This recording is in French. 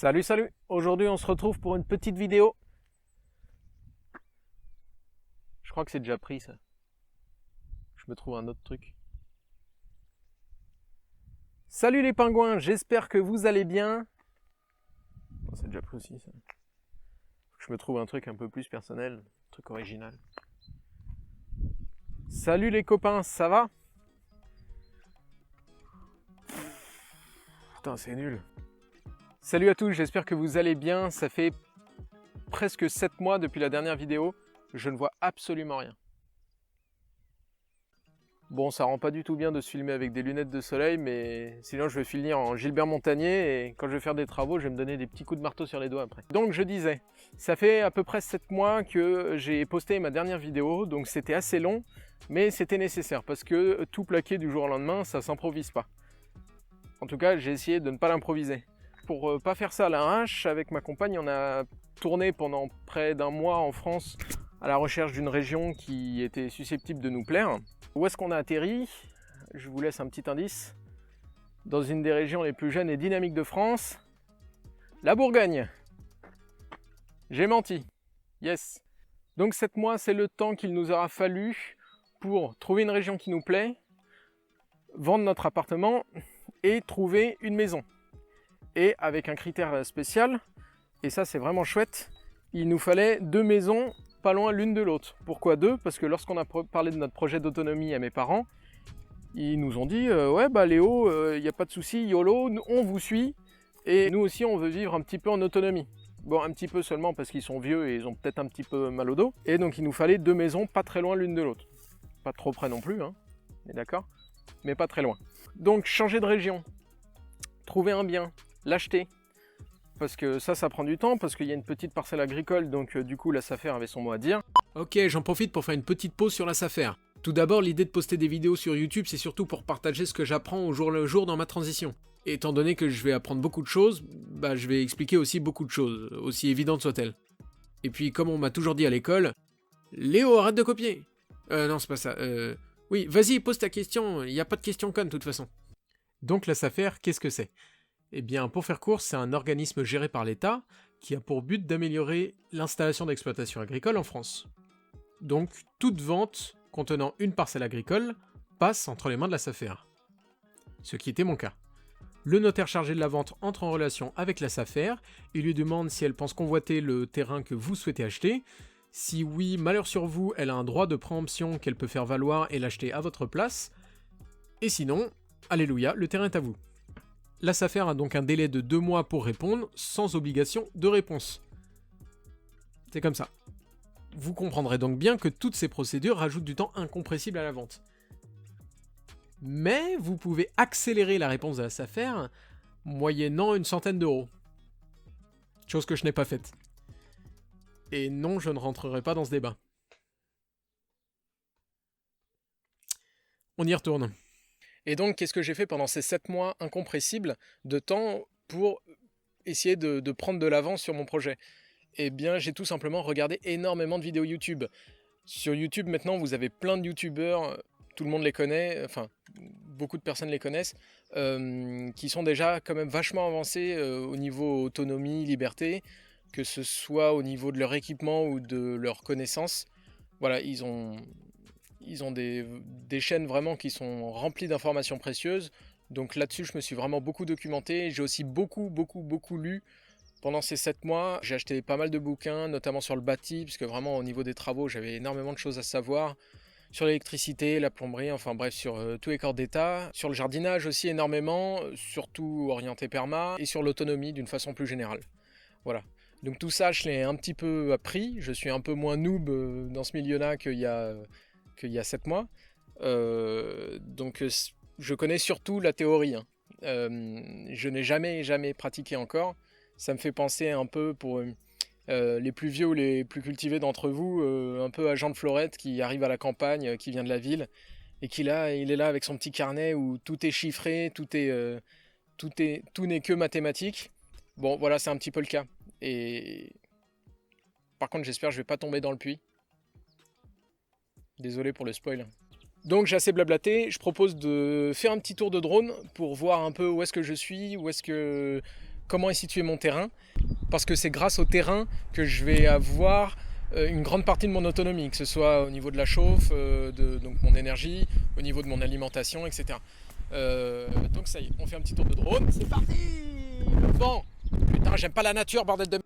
Salut, salut! Aujourd'hui, on se retrouve pour une petite vidéo. Je crois que c'est déjà pris, ça. Je me trouve un autre truc. Salut les pingouins, j'espère que vous allez bien. Oh, c'est déjà pris aussi, ça. Je me trouve un truc un peu plus personnel, un truc original. Salut les copains, ça va? Putain, c'est nul. Salut à tous, j'espère que vous allez bien. Ça fait presque 7 mois depuis la dernière vidéo. Je ne vois absolument rien. Bon, ça rend pas du tout bien de se filmer avec des lunettes de soleil, mais sinon je vais finir en Gilbert Montagnier et quand je vais faire des travaux, je vais me donner des petits coups de marteau sur les doigts après. Donc je disais, ça fait à peu près 7 mois que j'ai posté ma dernière vidéo, donc c'était assez long, mais c'était nécessaire parce que tout plaquer du jour au lendemain, ça s'improvise pas. En tout cas, j'ai essayé de ne pas l'improviser. Pour pas faire ça à l'arrache, avec ma compagne, on a tourné pendant près d'un mois en France à la recherche d'une région qui était susceptible de nous plaire. Où est-ce qu'on a atterri? Je vous laisse un petit indice. Dans une des régions les plus jeunes et dynamiques de France, la Bourgogne. J'ai menti. Yes. Donc 7 mois, c'est le temps qu'il nous aura fallu pour trouver une région qui nous plaît, vendre notre appartement et trouver une maison. Et avec un critère spécial, et ça c'est vraiment chouette, il nous fallait 2 maisons pas loin l'une de l'autre. Pourquoi 2? Parce que lorsqu'on a parlé de notre projet d'autonomie à mes parents, ils nous ont dit ouais bah Léo, il n'y a pas de souci, YOLO, on vous suit, et nous aussi on veut vivre un petit peu en autonomie. Bon, un petit peu seulement parce qu'ils sont vieux et ils ont peut-être un petit peu mal au dos, et donc il nous fallait 2 maisons pas très loin l'une de l'autre. Pas trop près non plus, hein, on est d'accord? Mais pas très loin. Donc changer de région, trouver un bien, l'acheter, parce que ça prend du temps, parce qu'il y a une petite parcelle agricole, donc du coup la SAFER avait son mot à dire. Ok, j'en profite pour faire une petite pause sur la SAFER. Tout d'abord, l'idée de poster des vidéos sur YouTube, c'est surtout pour partager ce que j'apprends au jour le jour dans ma transition. Et étant donné que je vais apprendre beaucoup de choses, bah je vais expliquer aussi beaucoup de choses, aussi évidentes soient-elles. Et puis comme on m'a toujours dit à l'école, Léo, arrête de copier. Non, c'est pas ça. Oui, vas-y, pose ta question, il n'y a pas de question conne de toute façon. Donc la SAFER, qu'est-ce que c'est? Eh bien, pour faire court, c'est un organisme géré par l'État qui a pour but d'améliorer l'installation d'exploitation agricole en France. Donc, toute vente contenant une parcelle agricole passe entre les mains de la SAFER. Ce qui était mon cas. Le notaire chargé de la vente entre en relation avec la SAFER et lui demande si elle pense convoiter le terrain que vous souhaitez acheter. Si oui, malheur sur vous, elle a un droit de préemption qu'elle peut faire valoir et l'acheter à votre place. Et sinon, alléluia, le terrain est à vous. La SAFER a donc un délai de 2 mois pour répondre, sans obligation de réponse. C'est comme ça. Vous comprendrez donc bien que toutes ces procédures rajoutent du temps incompressible à la vente. Mais vous pouvez accélérer la réponse de la SAFER moyennant une centaine d'euros. Chose que je n'ai pas faite. Et non, je ne rentrerai pas dans ce débat. On y retourne. Et donc, qu'est-ce que j'ai fait pendant ces 7 mois incompressibles de temps pour essayer de prendre de l'avance sur mon projet? Eh bien, j'ai tout simplement regardé énormément de vidéos YouTube. Sur YouTube, maintenant, vous avez plein de YouTubeurs, tout le monde les connaît, enfin, beaucoup de personnes les connaissent, qui sont déjà quand même vachement avancés au niveau autonomie, liberté, que ce soit au niveau de leur équipement ou de leurs connaissances. Voilà, ils ont des chaînes vraiment qui sont remplies d'informations précieuses. Donc là-dessus, je me suis vraiment beaucoup documenté. J'ai aussi beaucoup lu pendant ces 7 mois. J'ai acheté pas mal de bouquins, notamment sur le bâti, parce que vraiment au niveau des travaux, j'avais énormément de choses à savoir. Sur l'électricité, la plomberie, enfin bref, sur tous les corps d'état. Sur le jardinage aussi énormément, surtout orienté perma. Et sur l'autonomie d'une façon plus générale. Voilà. Donc tout ça, je l'ai un petit peu appris. Je suis un peu moins noob dans ce milieu-là qu'il y a 7 mois. Donc je connais surtout la théorie. Hein. Je n'ai jamais pratiqué encore. Ça me fait penser un peu pour les plus vieux ou les plus cultivés d'entre vous, un peu à Jean de Florette qui arrive à la campagne, qui vient de la ville, et il est là avec son petit carnet où tout est chiffré, tout n'est que mathématique. Bon, voilà, c'est un petit peu le cas. Et par contre, j'espère que je vais pas tomber dans le puits. Désolé pour le spoil. Donc j'ai assez blablaté, je propose de faire un petit tour de drone pour voir un peu où est-ce que je suis, comment est situé mon terrain, parce que c'est grâce au terrain que je vais avoir une grande partie de mon autonomie, que ce soit au niveau de la chauffe, donc mon énergie, au niveau de mon alimentation, etc. Donc ça y est, on fait un petit tour de drone, c'est parti. Le vent. Putain, j'aime pas la nature, bordel de...